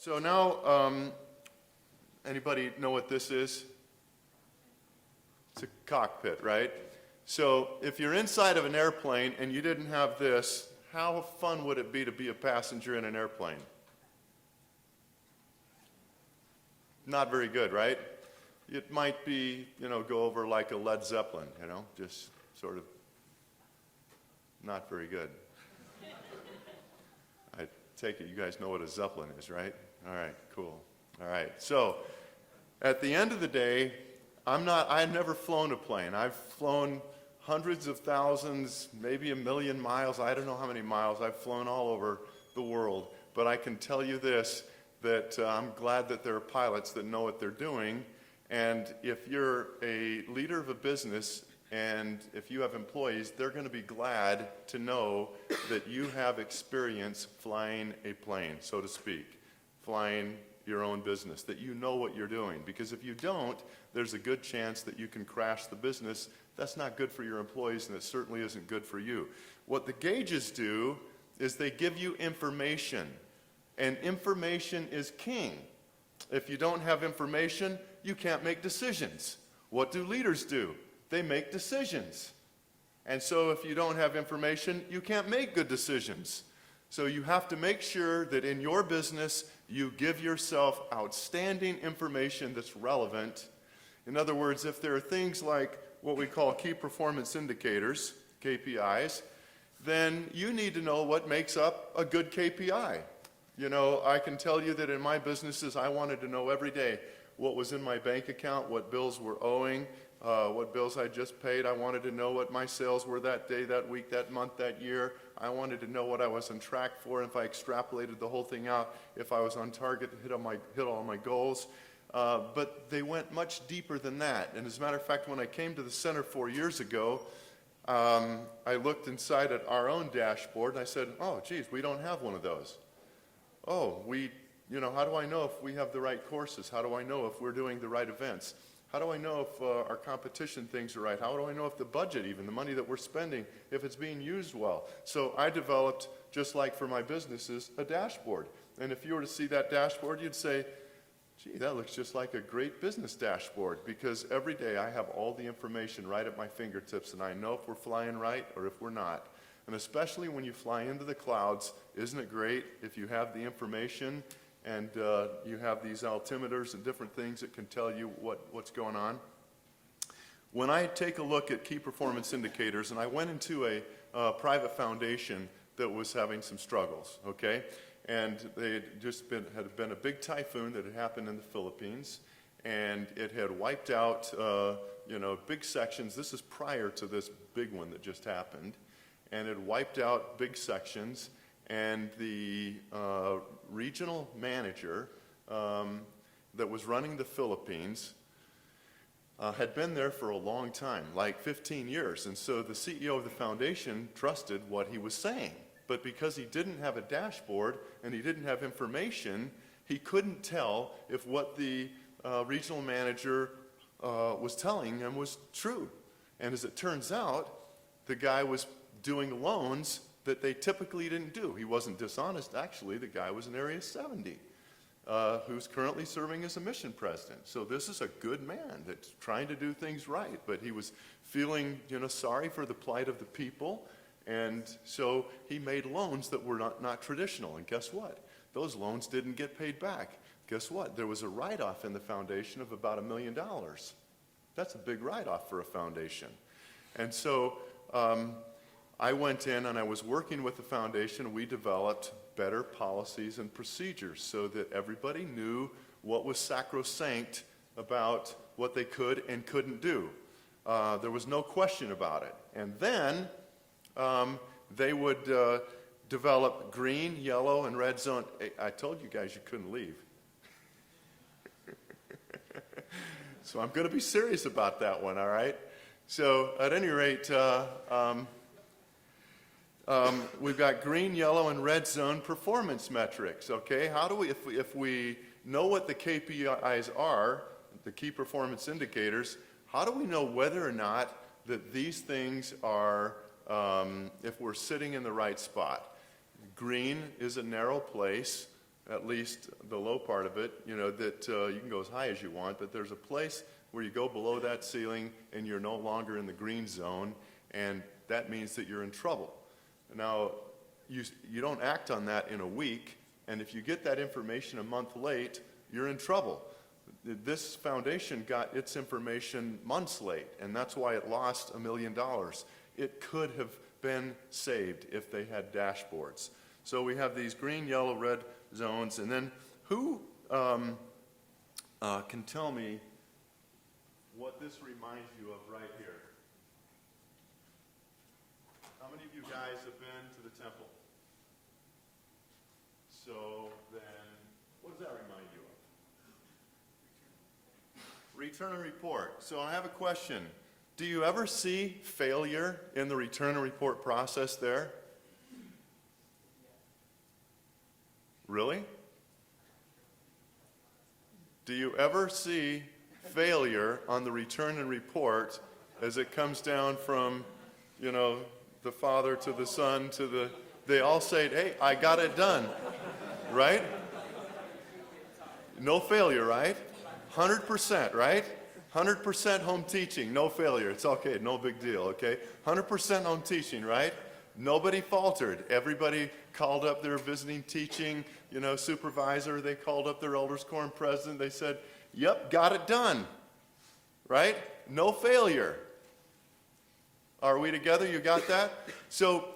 So now, anybody know what this is? It's a cockpit, right? So if you're inside of an airplane and you didn't have this, how fun would it be to be a passenger in an airplane? Not very good, right? It might be, go over like a Led Zeppelin, just sort of not very good. I take it you guys know what a Zeppelin is, right? All right, cool. All right, so at the end of the day, I've never flown a plane. I've flown hundreds of thousands, maybe 1 million miles. I don't know how many miles. I've flown all over the world. But I can tell you this, that I'm glad that there are pilots that know what they're doing. And if you're a leader of a business and if you have employees, they're going to be glad to know that you have experience flying a plane, so to speak, flying your own business, that you know what you're doing. Because if you don't, there's a good chance that you can crash the business. That's not good for your employees, and it certainly isn't good for you. What the gauges do is they give you information, and information is king. If you don't have information, you can't make decisions. What do leaders do? They make decisions. And so if you don't have information, you can't make good decisions. So you have to make sure that in your business, you give yourself outstanding information that's relevant. In other words, if there are things like what we call key performance indicators, KPIs, then you need to know what makes up a good KPI. I can tell you that in my businesses, I wanted to know every day what was in my bank account, what bills were owing, what bills I just paid. I wanted to know what my sales were that day, that week, that month, that year. I wanted to know what I was on track for, if I extrapolated the whole thing out, if I was on target to hit all my goals. But they went much deeper than that. And as a matter of fact, when I came to the center 4 years ago, I looked inside at our own dashboard and I said, oh, geez, we don't have one of those. Oh, how do I know if we have the right courses? How do I know if we're doing the right events? How do I know if our competition things are right? How do I know if the budget, even the money that we're spending, if it's being used well? So I developed, just like for my businesses, a dashboard. And if you were to see that dashboard, you'd say, gee, that looks just like a great business dashboard, because every day I have all the information right at my fingertips, and I know if we're flying right or if we're not. And especially when you fly into the clouds, isn't it great if you have the information and you have these altimeters and different things that can tell you what's going on? When I take a look at key performance indicators, and I went into a private foundation that was having some struggles, okay? And they had been a big typhoon that had happened in the Philippines, and it had wiped out big sections. This is prior to this big one that just happened, and it wiped out big sections. And the regional manager that was running the Philippines had been there for a long time, like 15 years. And so the CEO of the foundation trusted what he was saying. But because he didn't have a dashboard and he didn't have information, he couldn't tell if what the regional manager was telling him was true. And as it turns out, the guy was doing loans that they typically didn't do. He wasn't dishonest, actually. The guy was in Area 70, who's currently serving as a mission president. So this is a good man that's trying to do things right, but he was feeling, sorry for the plight of the people, and so he made loans that were not traditional. And guess what? Those loans didn't get paid back. Guess what? There was a write-off in the foundation of about $1 million. That's a big write-off for a foundation. And so I went in and I was working with the foundation. We developed better policies and procedures so that everybody knew what was sacrosanct about what they could and couldn't do. There was no question about it. And then they would develop green, yellow, and red zone. I told you guys you couldn't leave. So I'm going to be serious about that one, all right? So at any rate, we've got green, yellow, and red zone performance metrics, okay? How do we, if we know what the KPIs are, the key performance indicators, how do we know whether or not that these things are, if we're sitting in the right spot? Green is a narrow place. at least the low part of it, that you can go as high as you want, but there's a place where you go below that ceiling and you're no longer in the green zone, and that means that you're in trouble. Now, you don't act on that in a week, and if you get that information a month late, you're in trouble. This foundation got its information months late, and that's why it lost $1 million. It could have been saved if they had dashboards. So we have these green, yellow, red zones, and then who can tell me what this reminds you of right here? How many of you guys have been to the temple? So then, what does that remind you of? Return and report. So I have a question. Do you ever see failure in the return and report process there? Really? Do you ever see failure on the return and report as it comes down from, the father to the son they all say, hey, I got it done, right? No failure, right? 100%, right? 100% home teaching, no failure. It's okay, no big deal, okay? 100% home teaching, right? Nobody faltered. Everybody called up their visiting teaching, supervisor. They called up their elders quorum president. They said, yep, got it done, right? No failure. Are we together? You got that? So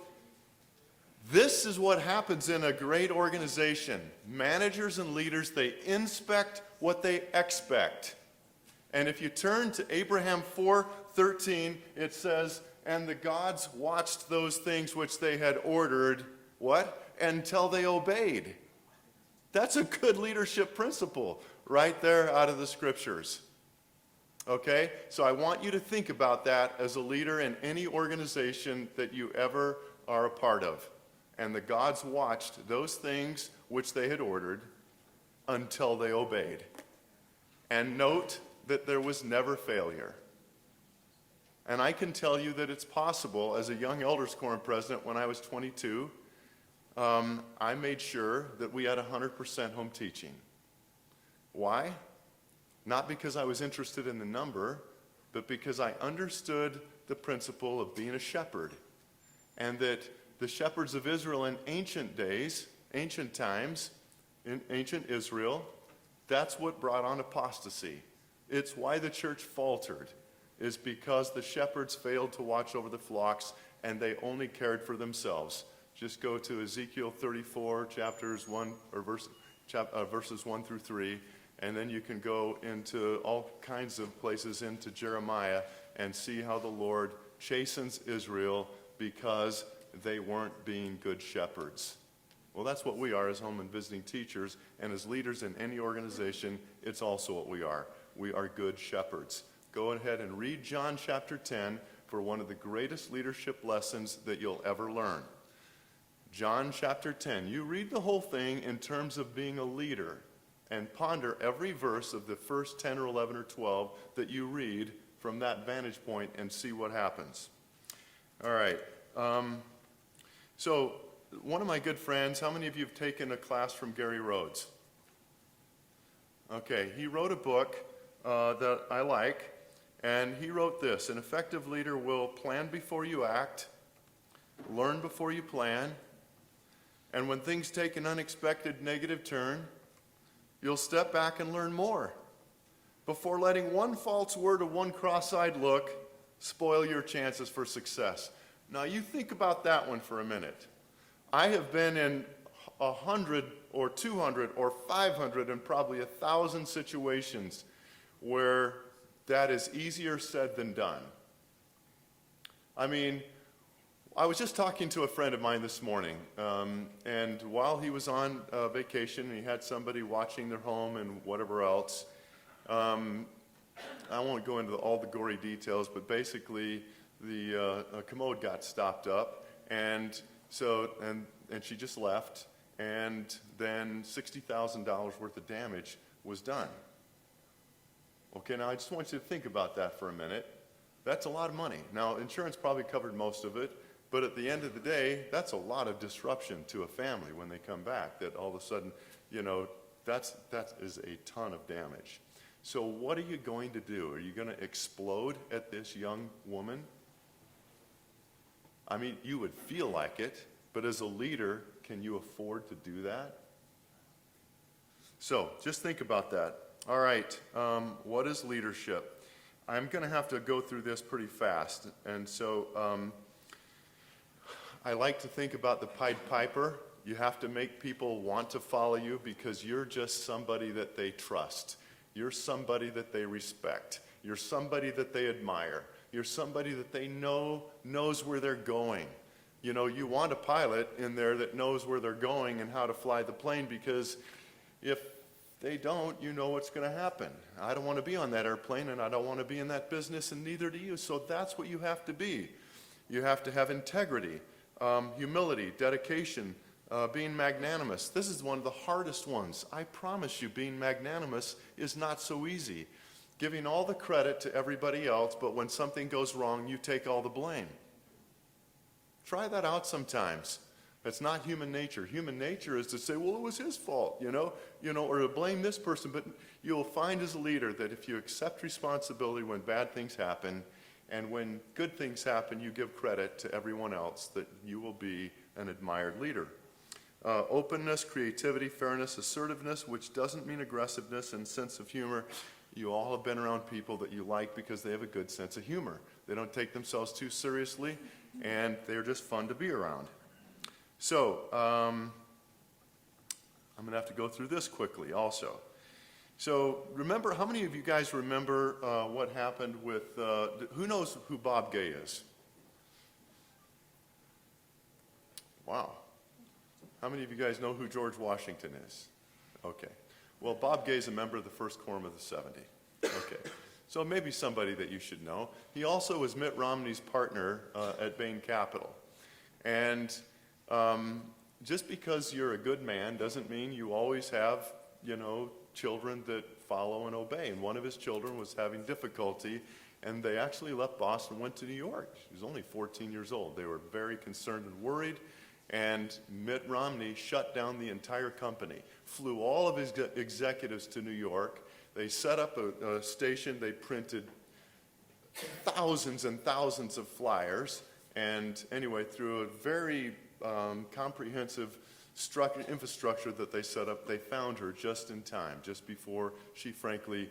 this is what happens in a great organization. Managers and leaders, they inspect what they expect. And if you turn to Abraham 4:13, it says, and the gods watched those things which they had ordered, what? Until they obeyed. That's a good leadership principle right there out of the scriptures. Okay? So I want you to think about that as a leader in any organization that you ever are a part of. And the gods watched those things which they had ordered until they obeyed. And note that there was never failure. And I can tell you that it's possible. As a young elders quorum president when I was 22, I made sure that we had 100% home teaching. Why? Not because I was interested in the number, but because I understood the principle of being a shepherd. And that the shepherds of Israel in ancient days, ancient times, in ancient Israel, that's what brought on apostasy. It's why the church faltered, is because the shepherds failed to watch over the flocks and they only cared for themselves. Just go to Ezekiel 34, verses 1 through 3, and then you can go into all kinds of places into Jeremiah and see how the Lord chastens Israel because they weren't being good shepherds. Well, that's what we are as home and visiting teachers, and as leaders in any organization, it's also what we are. We are good shepherds. Go ahead and read John chapter 10 for one of the greatest leadership lessons that you'll ever learn. John chapter 10. You read the whole thing in terms of being a leader and ponder every verse of the first 10 or 11 or 12 that you read from that vantage point and see what happens. All right. So one of my good friends, how many of you have taken a class from Gary Rhodes? Okay, he wrote a book that I like, and he wrote this: an effective leader will plan before you act, learn before you plan, and when things take an unexpected negative turn, you'll step back and learn more before letting one false word or one cross-eyed look spoil your chances for success. Now you think about that one for a minute. I have been in 100 or 200 or 500 and probably 1,000 situations where that is easier said than done. I mean, I was just talking to a friend of mine this morning, and while he was on vacation and he had somebody watching their home and whatever else, I won't go into all the gory details, but basically the commode got stopped up, and she just left, and then $60,000 worth of damage was done. Okay, now I just want you to think about that for a minute. That's a lot of money. Now, insurance probably covered most of it, but at the end of the day, that's a lot of disruption to a family when they come back, that all of a sudden that is a ton of damage. So what are you going to do? Are you going to explode at this young woman? I mean, you would feel like it, but as a leader, can you afford to do that? So just think about that. All right, what is leadership? I'm going to have to go through this pretty fast. And so I like to think about the Pied Piper. You have to make people want to follow you because you're just somebody that they trust. You're somebody that they respect. You're somebody that they admire. You're somebody that they knows where they're going. You want a pilot in there that knows where they're going and how to fly the plane, because if they don't, you know what's going to happen. I don't want to be on that airplane, and I don't want to be in that business, and neither do you. So that's what you have to be. You have to have integrity, humility, dedication, being magnanimous. This is one of the hardest ones. I promise you, being magnanimous is not so easy. Giving all the credit to everybody else, but when something goes wrong, you take all the blame. Try that out sometimes. It's not human nature. Human nature is to say, well, it was his fault, or to blame this person. But you'll find as a leader that if you accept responsibility when bad things happen, and when good things happen, you give credit to everyone else, that you will be an admired leader. Openness, creativity, fairness, assertiveness, which doesn't mean aggressiveness, and sense of humor. You all have been around people that you like because they have a good sense of humor. They don't take themselves too seriously, and they're just fun to be around. So, I'm going to have to go through this quickly also. So, remember, how many of you guys remember what happened with, who knows who Bob Gay is? Wow. How many of you guys know who George Washington is? Okay. Well, Bob Gay is a member of the First Quorum of the 70. Okay. So maybe somebody that you should know. He also was Mitt Romney's partner at Bain Capital. And just because you're a good man doesn't mean you always have, children that follow and obey. And one of his children was having difficulty, and they actually left Boston and went to New York. He was only 14 years old. They were very concerned and worried. And Mitt Romney shut down the entire company, flew all of his executives to New York. They set up a station. They printed thousands and thousands of flyers. And anyway, through a very comprehensive infrastructure that they set up, they found her just in time, just before she frankly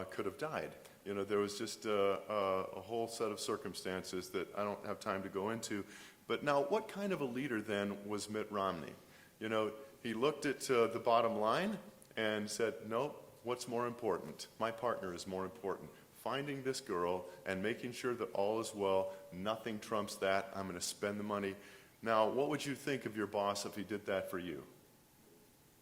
could have died. There was just a whole set of circumstances that I don't have time to go into. But now, what kind of a leader then was Mitt Romney? He looked at the bottom line and said, no, what's more important? My partner is more important. Finding this girl and making sure that all is well, nothing trumps that. I'm going to spend the money. Now, what would you think of your boss if he did that for you?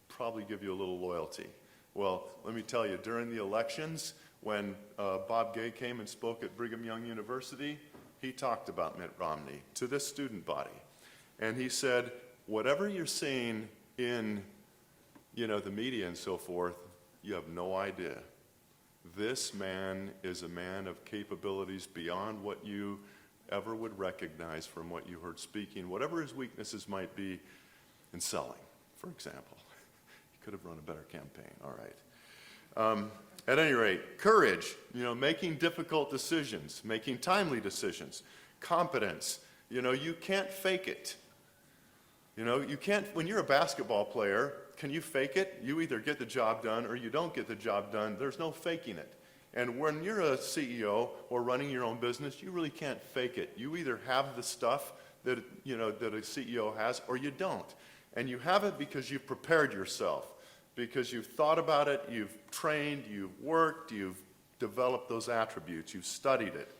Probably give you a little loyalty. Well, let me tell you, during the elections, when Bob Gay came and spoke at Brigham Young University, he talked about Mitt Romney to this student body. And he said, whatever you're seeing in, the media and so forth, you have no idea. This man is a man of capabilities beyond what you ever would recognize from what you heard speaking, whatever his weaknesses might be in selling, for example. He could have run a better campaign, all right. At any rate, courage, making difficult decisions, making timely decisions, competence. You can't fake it. You can't, when you're a basketball player, can you fake it? You either get the job done or you don't get the job done. There's no faking it. And when you're a CEO or running your own business, you really can't fake it. You either have the stuff that, that a CEO has, or you don't. And you have it because you've prepared yourself. Because you've thought about it, you've trained, you've worked, you've developed those attributes, you've studied it.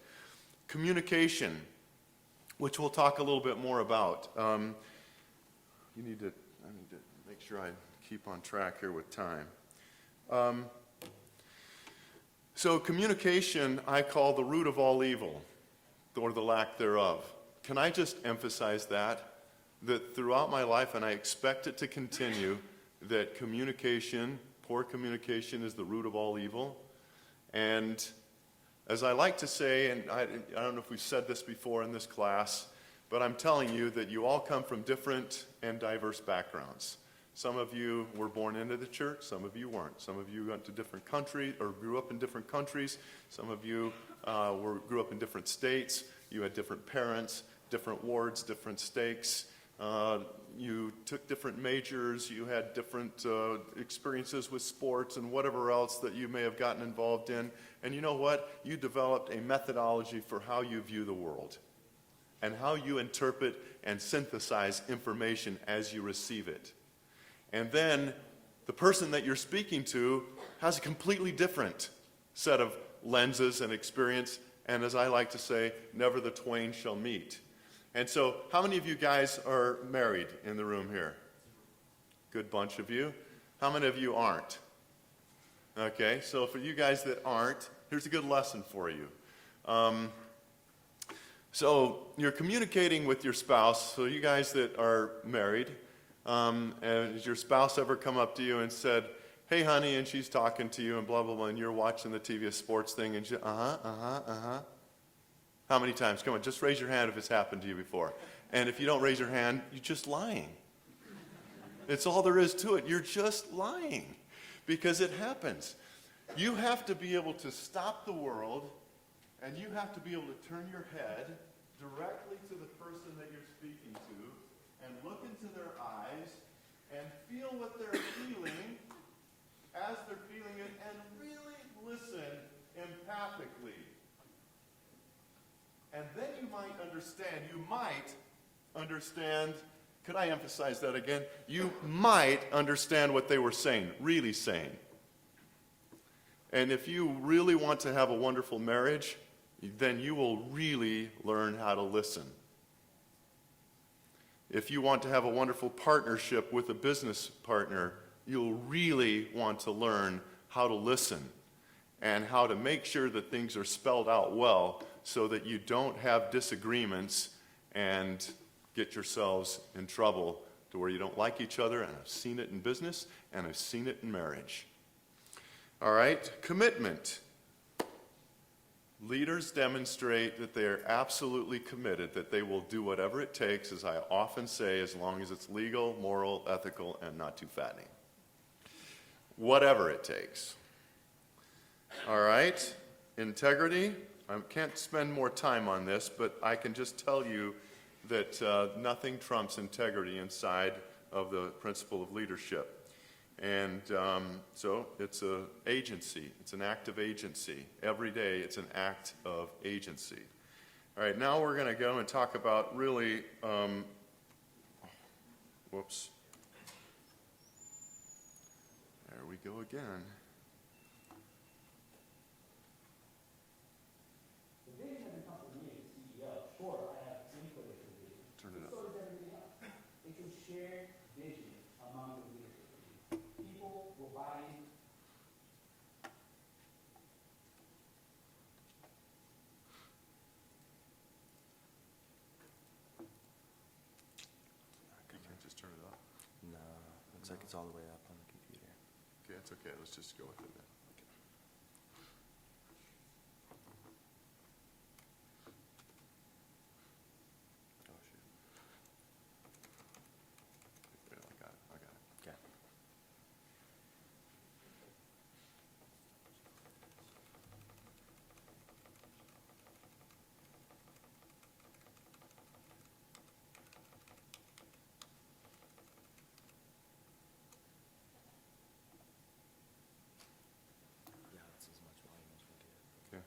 Communication, which we'll talk a little bit more about. I need to make sure I keep on track here with time. So communication, I call the root of all evil, or the lack thereof. Can I just emphasize that throughout my life, and I expect it to continue, that poor communication is the root of all evil. And as I like to say, and I don't know if we've said this before in this class, but I'm telling you that you all come from different and diverse backgrounds. Some of you were born into the church, some of you weren't. Some of you went to different countries or grew up in different countries. Some of you grew up in different states. You had different parents, different wards, different stakes. You took different majors. You had different experiences with sports and whatever else that you may have gotten involved in. And you know what? You developed a methodology for how you view the world and how you interpret and synthesize information as you receive it. And then the person that you're speaking to has a completely different set of lenses and experience, and as I like to say, never the twain shall meet. And so, how many of you guys are married in the room here? Good bunch of you. How many of you aren't? Okay, so for you guys that aren't, here's a good lesson for you. So you're communicating with your spouse, so you guys that are married, and has your spouse ever come up to you and said, hey honey, and she's talking to you and blah, blah, blah, and you're watching the TV sports thing and she, How many times? Come on, just raise your hand if it's happened to you before. And if you don't raise your hand, you're just lying. It's all there is to it. You're just lying because it happens. You have to be able to stop the world, and you have to be able to turn your head directly to the person that you're speaking to and look into their eyes and feel what they're feeling as they're feeling it and really listen empathically. And then you might understand, could I emphasize that again? You might understand what they were saying, really saying. And if you really want to have a wonderful marriage, then you will really learn how to listen. If you want to have a wonderful partnership with a business partner, you'll really want to learn how to listen and how to make sure that things are spelled out well so that you don't have disagreements and get yourselves in trouble to where you don't like each other. And I've seen it in business and I've seen it in marriage. All right, commitment. Leaders demonstrate that they are absolutely committed, that they will do whatever it takes, as I often say, as long as it's legal, moral, ethical, and not too fattening. Whatever it takes. All right, integrity. I can't spend more time on this, but I can just tell you that nothing trumps integrity inside of the principle of leadership. And so it's an agency. It's an act of agency. Every day it's an act of agency. All right, now we're going to go and talk about really, whoops. There we go again. The vision doesn't come from me as CEO. Sure, I have input into the vision. Turn it up. So does everything else. It's a shared vision among the leadership team. People will buy in. You can't just turn it up. No, looks like it's all the way up on the computer. Okay, that's okay. Let's just go with it then. Oh, shoot. Yeah, I got it. Okay. Yeah, that's as much volume as we get.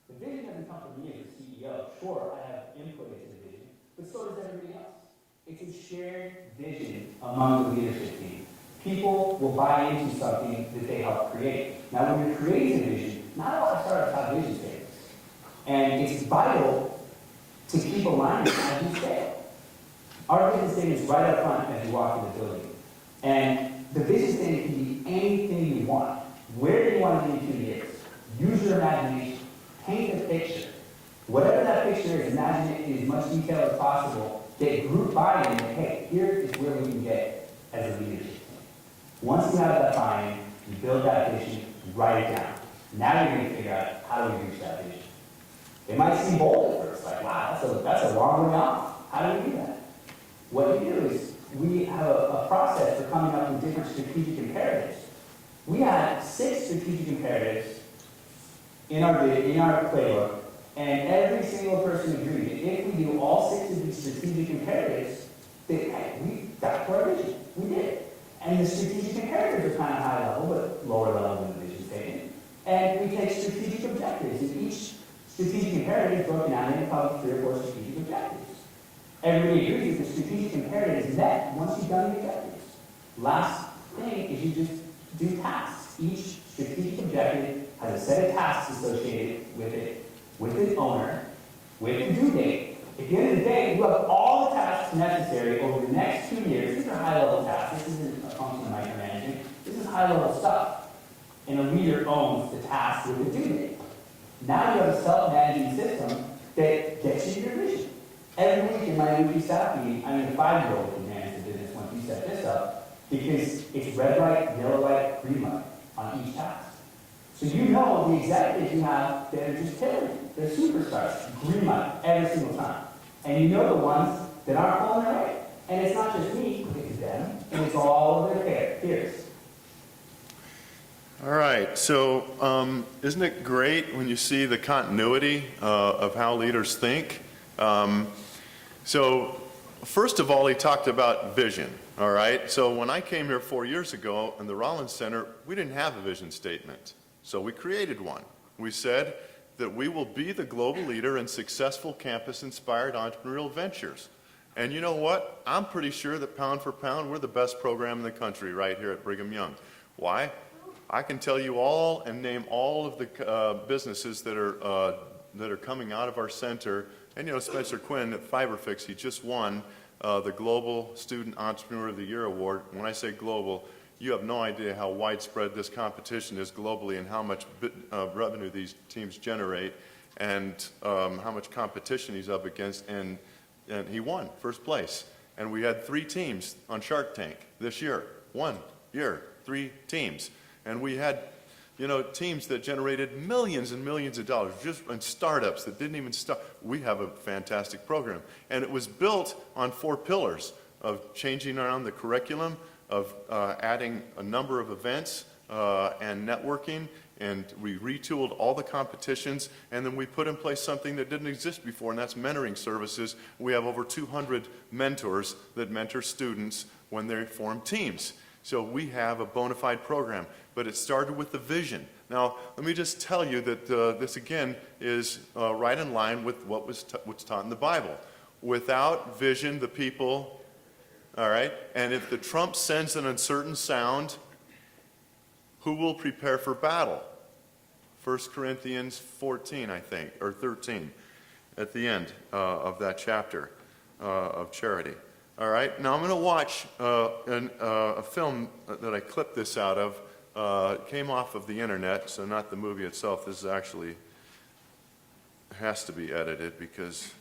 The vision doesn't come from me as a CEO. Sure, I have input into the vision, but so does everybody else. It's a shared vision among the leadership team. People will buy into something that they help create. Now, when you're creating a vision, not a lot of startups have vision statements. And it's vital to keep alignment as you scale. Our vision statement is right up front as you walk in the building. And the vision statement can be anything you want. Where do you want to be in 2 years? Use your imagination. Paint a picture. Whatever that picture is, imagine it in as much detail as possible. Get group buy-in and, hey, here is where we can get as a leadership team. Once you have that buy-in, you build that vision, you write it down. Now you're going to figure out how do we reach that vision. It might seem bold at first, like, wow, that's a long way off. How do we do that? What you do is we have a process for coming up different strategic imperatives. We had 6 strategic imperatives in our playbook, and every single person agreed that if we do all 6 of these strategic imperatives, that hey, we got to our vision. We did. And the strategic imperatives are kind of high level, but lower level than the vision statement. And we take strategic objectives, and each strategic imperative is broken down into probably 3 or 4 strategic objectives. Everybody agrees that the strategic imperative is met once you've done the objectives. Last thing is you just do tasks. Each strategic objective has a set of tasks associated with it, with its owner, with a due date. At the end of the day, you have all the tasks necessary over the next 2 years. These are high-level tasks. This isn't a function of micromanaging. This is high-level stuff. And a leader owns the task with the due date. Now you have a self-managing system that gets you your vision. Every week in my weekly staff meeting, I mean, a 5-year-old can manage the business once you set this up, because it's red light, yellow light, green light on each task. So you know the executives you have that are just killing it. They're superstars. Green light every single time. And you know the ones that aren't pulling their weight. And it's not just me, it's them, and it's all of their peers. All right, so isn't it great when you see the continuity of how leaders think? So first of all, he talked about vision, all right? So when I came here 4 years ago in the Rollins Center, we didn't have a vision statement. So we created one. We said that we will be the global leader in successful campus-inspired entrepreneurial ventures. And you know what? I'm pretty sure that pound for pound, we're the best program in the country right here at Brigham Young. Why? I can tell you all and name all of the businesses that are coming out of our center. And you know, Spencer Quinn at FiberFix, he just won the Global Student Entrepreneur of the Year Award. When I say global, you have no idea how widespread this competition is globally and how much revenue these teams generate and how much competition he's up against. And he won first place. And we had 3 teams on Shark Tank this year. 1 year, 3 teams. And we had, you know, teams that generated millions and millions of dollars, just in startups that didn't even start. We have a fantastic program. And it was built on 4 pillars of changing around the curriculum, of adding a number of events and networking, and we retooled all the competitions, and then we put in place something that didn't exist before, and that's mentoring services. We have over 200 mentors that mentor students when they form teams. So we have a bona fide program, but it started with the vision. Now, let me just tell you that this, again, is right in line with what's taught in the Bible. Without vision, the people, all right, and if the trump sends an uncertain sound, who will prepare for battle? 1 Corinthians 14, I think, or 13, at the end of that chapter of charity. All right, now I'm going to watch a film that I clipped this out of. It came off of the internet, so not the movie itself. This is actually has to be edited because...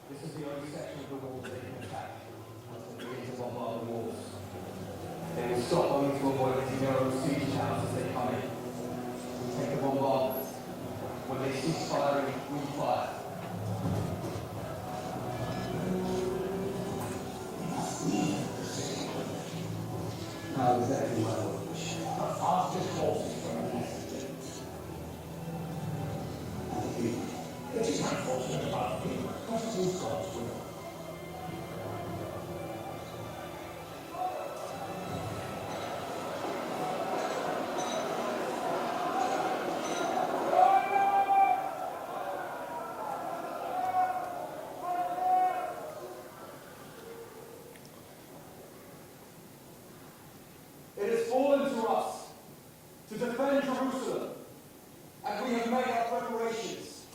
This is the only section of the wall they can attack. Once they begin to bombard the walls. They will stop only to avoid the narrow siege towns as they come in. We take the bombardment. When they cease firing, we fire. Now exactly what I wish. A fastest horses for a message. It is unfortunate about people. What is God's will? It has fallen to us to defend Jerusalem, and we have made our preparations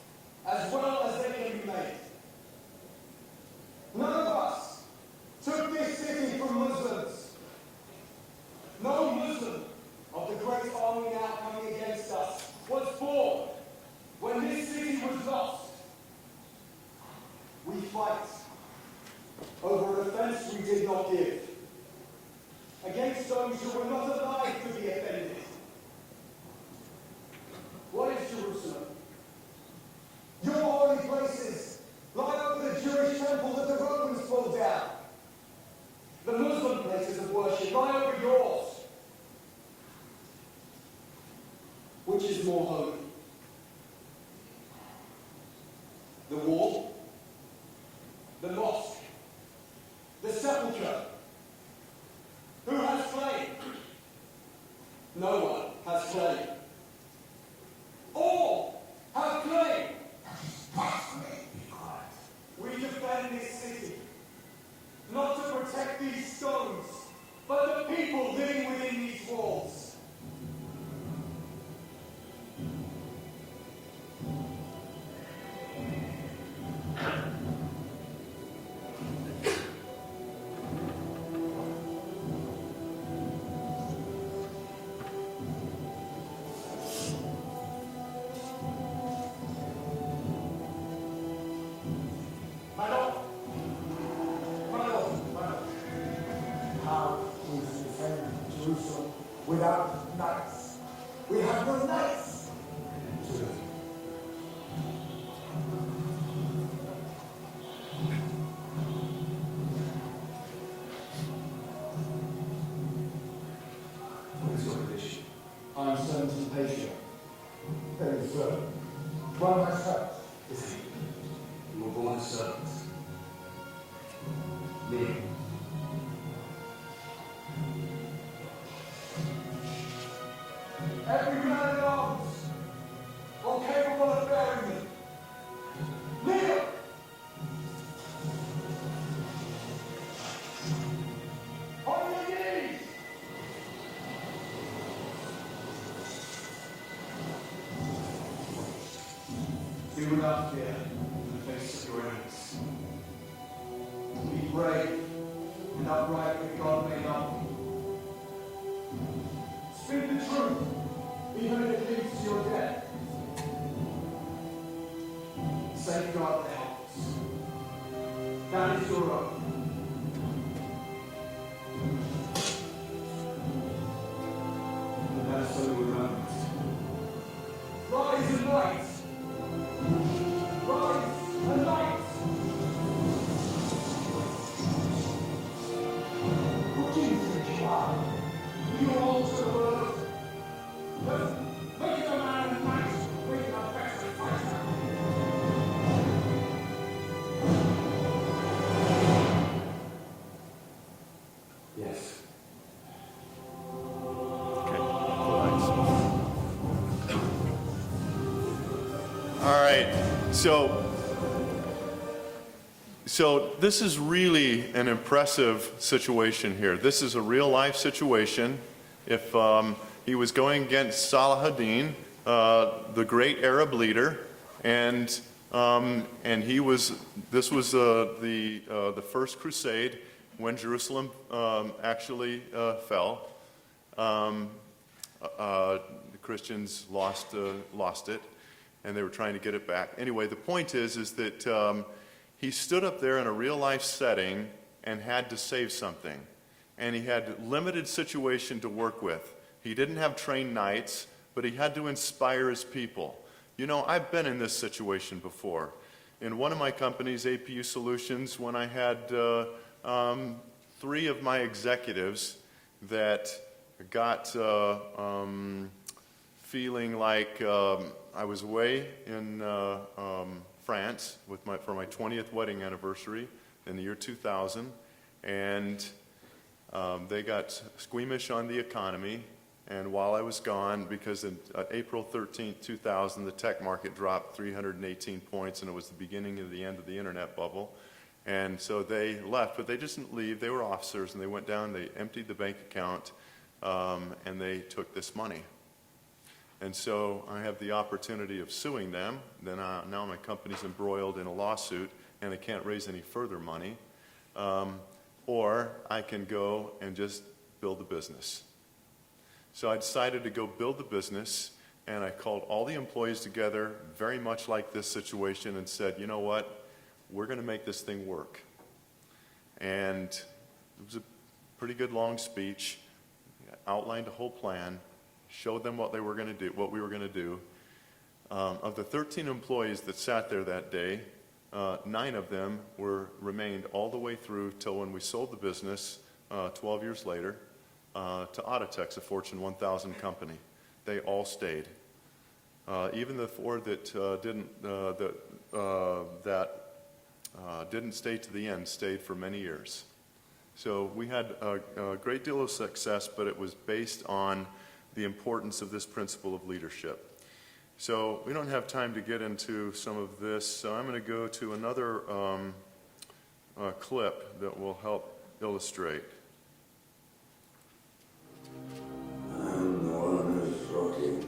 as well as they can be made. None of us took this city from Muslims. No Muslim of the great army now coming against us was born when this city was lost. We fight over an offense we did not give, against those who were not alive to be offended. What is Jerusalem? Your holy places lie over the Jewish temple that the Romans pulled down. The Muslim places of worship lie over your Which is more holy? The wall? The mosque? The sepulchre? Who has claim? No one has claim. All have claim. We defend this city, not to protect these stones, but the people living within these walls. How is defend Jerusalem without knights? We have no knights. What is your condition? I am 17 patient. There is one myself. Is he? You were born a servant. Me. Every man at arms, or capable of bearing them. Kneel! On your knees! Be without fear in the face of your enemies. Be brave and upright with God made up. Speak the truth, even if it leads to your death. Safeguard the helpless. That is your own. And that is so you remember it. Rise and light! Rise and light! Who do you think you are? You alter the world. Make it a man and knight, we are better fighter. Yes. Okay. All right. So this is really an impressive situation here. This is a real life situation. If he was going against Saladin, the great Arab leader, and he was. This was the first crusade when Jerusalem actually fell. The Christians lost it, and they were trying to get it back. Anyway, the point is that he stood up there in a real life setting and had to save something, and he had limited situation to work with. He didn't have trained knights, but he had to inspire his people. You know, I've been in this situation before. In one of my companies, APU Solutions, when I had 3 of my executives that got feeling like I was away in France for my 20th wedding anniversary in the year 2000, and they got squeamish on the economy. And while I was gone, because in April 13th, 2000, the tech market dropped 318 points, and it was the beginning of the end of the internet bubble. And so they left, but they just didn't leave. They were officers, and they went down, they emptied the bank account, and they took this money. And so I have the opportunity of suing them. Then now my company's embroiled in a lawsuit, and I can't raise any further money. Or I can go and just build a business. So I decided to go build the business, and I called all the employees together, very much like this situation, and said, you know what, we're going to make this thing work. And it was a pretty good long speech, outlined a whole plan, showed them what they were going to do, what we were going to do. Of the 13 employees that sat there that day, 9 of them remained all the way through till when we sold the business 12 years later to Autotex, a Fortune 1000 company. They all stayed. Even the four that didn't stay to the end stayed for many years. So we had a great deal of success, but it was based on the importance of this principle of leadership. So we don't have time to get into some of this, so I'm going to go to another clip that will help illustrate. I'm the one who's rocking.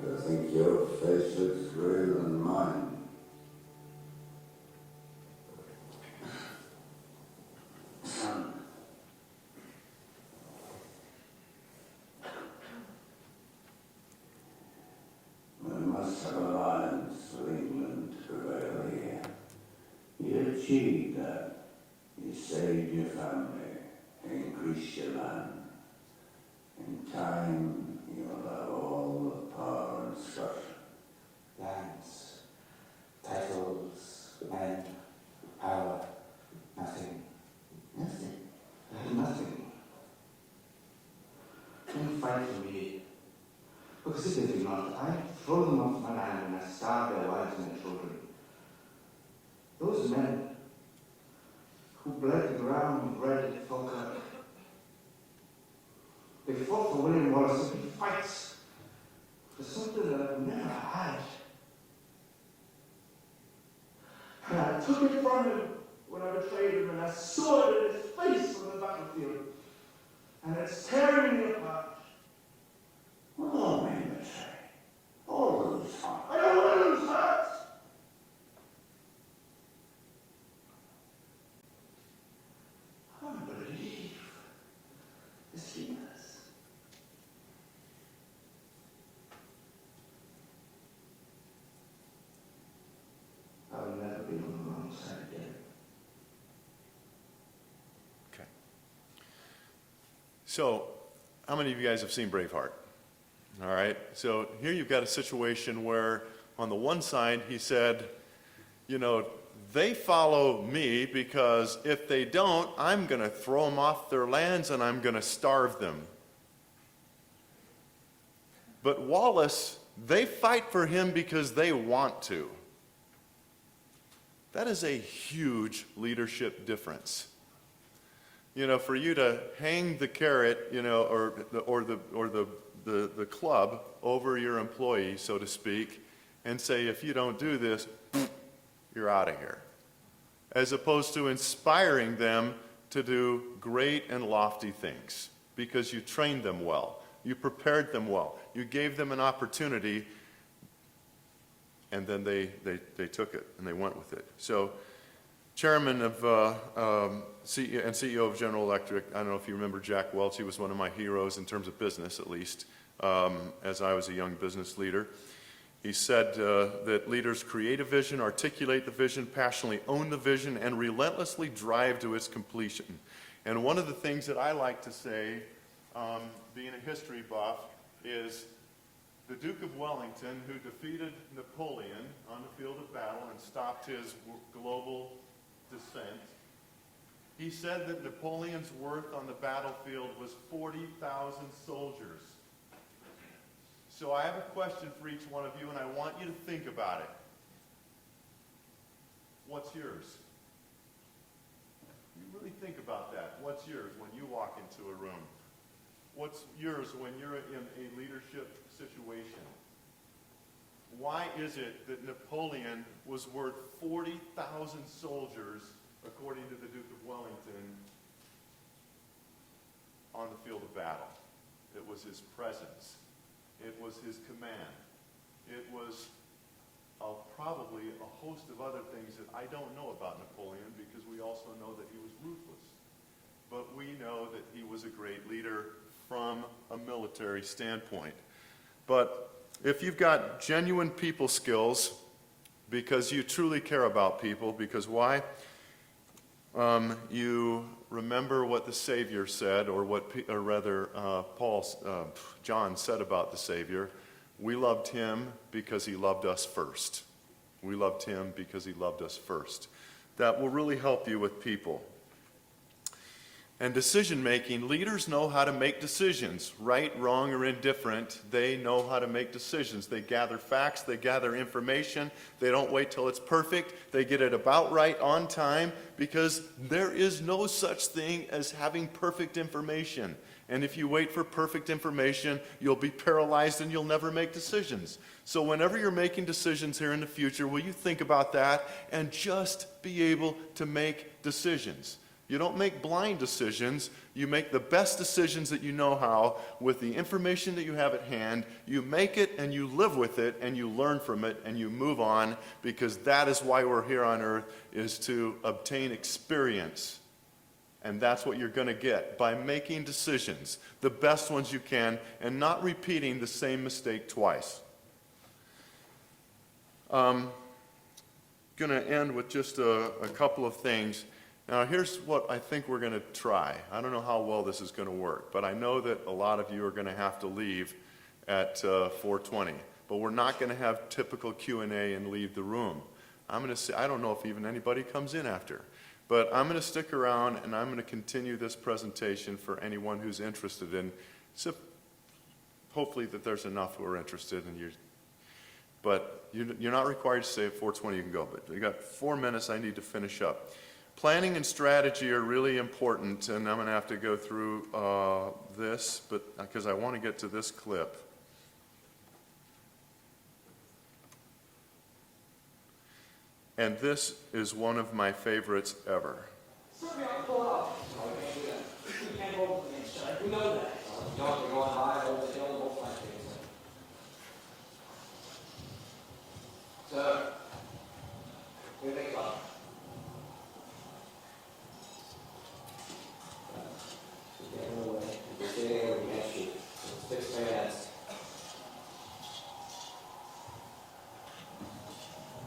I think your face looks greater than mine. Son. We must have alliance with England to prevail here. You achieved that. You saved your family, increased your land. In time, you'll have all the power in Scotland. Lands, titles, men, power, nothing. Nothing. Nothing. Don't fight for me. Because if they do not, I throw them off my land and I starve their wives and their children. Those men who bled the ground and bred at Falkirk, they fought for William Wallace, and he fights for something that I've never had. And I took it from him when I betrayed him, and I saw it in his face on the battlefield. And it's tearing me apart. Well, all men betray. All lose heart. I don't want to lose heart. I believe this leaders. I will never be on the wrong side again. Okay. So, how many of you guys have seen Braveheart? All right. So here you've got a situation where on the one side he said, you know, they follow me because if they don't, I'm going to throw them off their lands and I'm going to starve them. But Wallace, they fight for him because they want to. That is a huge leadership difference. You know, for you to hang the carrot, you know, or the club over your employee, so to speak, and say, if you don't do this, you're out of here. As opposed to inspiring them to do great and lofty things because you trained them well, you prepared them well, you gave them an opportunity, and then they took it and they went with it. So, chairman of CEO and CEO of General Electric, I don't know if you remember Jack Welch, he was one of my heroes in terms of business, at least, as I was a young business leader. He said that leaders create a vision, articulate the vision, passionately own the vision, and relentlessly drive to its completion. And one of the things that I like to say, being a history buff, is the Duke of Wellington, who defeated Napoleon on the field of battle and stopped his global descent, he said that Napoleon's worth on the battlefield was 40,000 soldiers. So I have a question for each one of you, and I want you to think about it. What's yours? You really think about that. What's yours when you walk into a room? What's yours when you're in a leadership situation? Why is it that Napoleon was worth 40,000 soldiers, according to the Duke of Wellington, on the field of battle? It was his presence. It was his command. It was probably a host of other things that I don't know about Napoleon, because we also know that he was ruthless. But we know that he was a great leader from a military standpoint. But if you've got genuine people skills, because you truly care about people, because why? You remember what the Savior said, or John said about the Savior. We loved him because he loved us first. We loved him because he loved us first. That will really help you with people. And decision making, leaders know how to make decisions, right, wrong, or indifferent. They know how to make decisions. They gather facts, they gather information. They don't wait till it's perfect. They get it about right on time, because there is no such thing as having perfect information. And if you wait for perfect information, you'll be paralyzed and you'll never make decisions. So whenever you're making decisions here in the future, will you think about that and just be able to make decisions? You don't make blind decisions. You make the best decisions that you know how with the information that you have at hand. You make it and you live with it and you learn from it and you move on, because that is why we're here on earth, is to obtain experience. And that's what you're going to get by making decisions, the best ones you can, and not repeating the same mistake twice. Going to end with just a couple of things. Now, here's what I think we're going to try. I don't know how well this is going to work, but I know that a lot of you are going to have to leave at 4:20. But we're not going to have typical Q&A and leave the room. I'm going to say, I don't know if even anybody comes in after, but I'm going to stick around and I'm going to continue this presentation for anyone who's interested in. So hopefully that there's enough who are interested, but you're not required to stay at 4:20. You can go, but you got 4 minutes. I need to finish up. Planning and strategy are really important, and I'm going to have to go through this, but because I want to get to this clip. And this is one of my favorites ever. Sir, we ought to pull out. No, we can't do that. We can't go over the main strike. We know that. You don't have to go on high over the hill, both flank things. Sir, what do you think about it? Get in the way. If you're sitting there, we can't shoot. It's 6 minutes.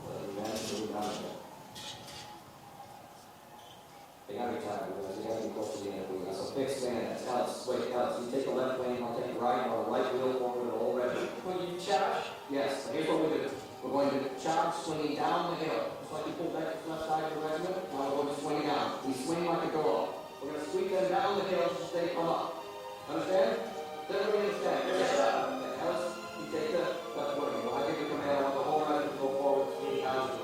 Well, you managed to move down here. They gotta be tired, because they gotta be close to the end of the week. So 6 minutes. Else, wait, else. You take the left lane, I'll take the right, or the right wheel forward, the whole red. When you charge, Yes, here's what we do. We're going to charge swinging down the hill. Just like you pull back the left side of the regiment, now we're going to swing down. We swing like a girl. We're going to sweep them down the hill so they come up. Understand? Does everybody understand? Yes, sir. Alice, you take the left wing. Well, I give the command, I want the whole regiment to go forward, swinging down the hill.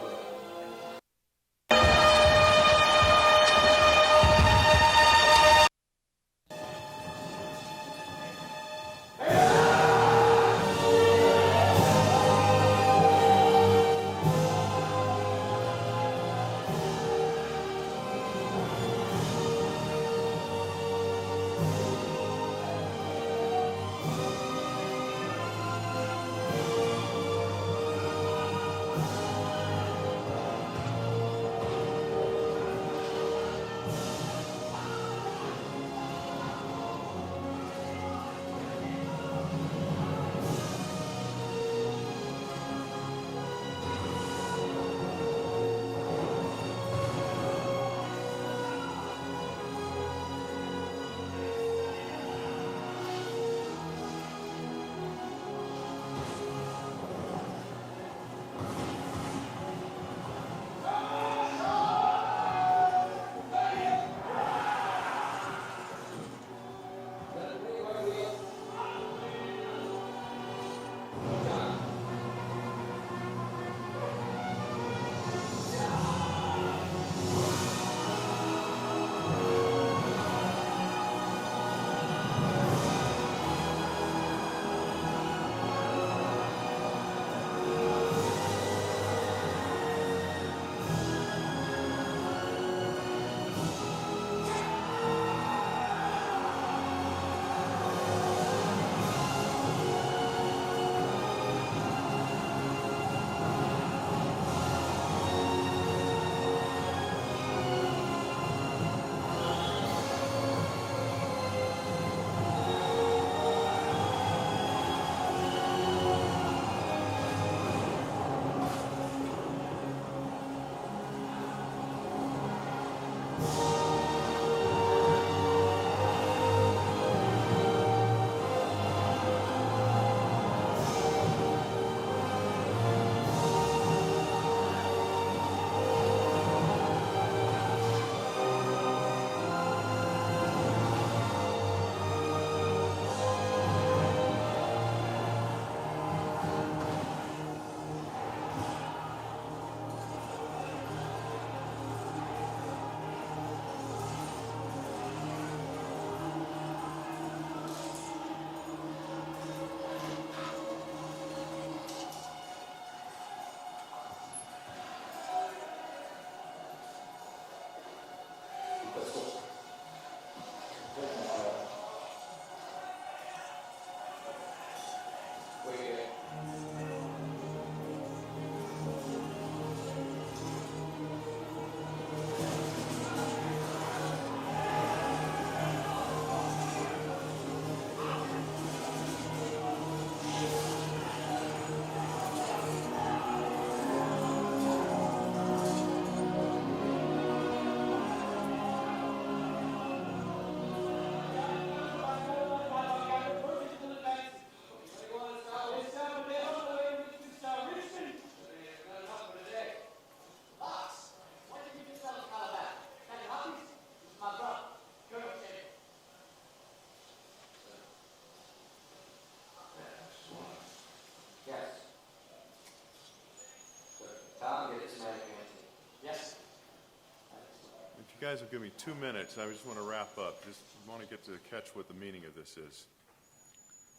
guys will give me 2 minutes. I just want to wrap up. Just want to get to catch what the meaning of this is.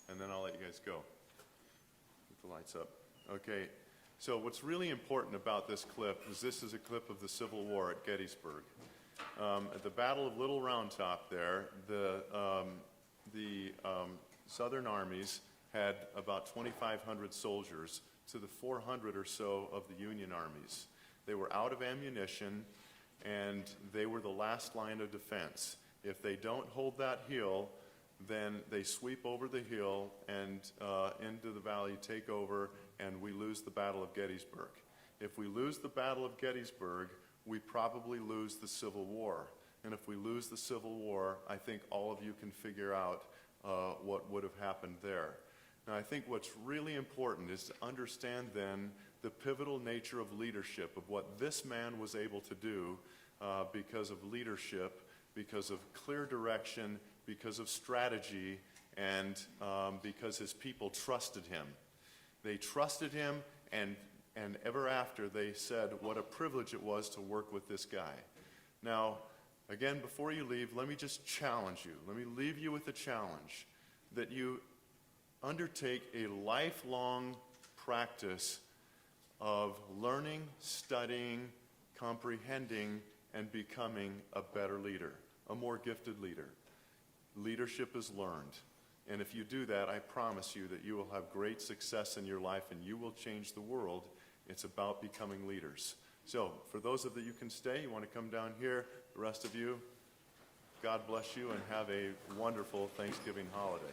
And then I'll let you guys go. Get the lights up. Okay. So what's really important about this clip is this is a clip of the Civil War at Gettysburg. At the Battle of Little Round Top there, the Southern armies had about 2,500 soldiers to the 400 or so of the Union armies. They were out of ammunition, and they were the last line of defense. If they don't hold that hill, then they sweep over the hill and into the valley, take over, and we lose the Battle of Gettysburg. If we lose the Battle of Gettysburg, we probably lose the Civil War. And if we lose the Civil War, I think all of you can figure out what would have happened there. Now, I think what's really important is to understand then the pivotal nature of leadership, of what this man was able to do because of leadership, because of clear direction, because of strategy, and because his people trusted him. They trusted him, and ever after they said what a privilege it was to work with this guy. Now, again, before you leave, let me just challenge you. Let me leave you with a challenge that you undertake a lifelong practice of learning, studying, comprehending, and becoming a better leader, a more gifted leader. Leadership is learned. And if you do that, I promise you that you will have great success in your life and you will change the world. It's about becoming leaders. So, for those of you who can stay, you want to come down here. The rest of you, God bless you and have a wonderful Thanksgiving holiday.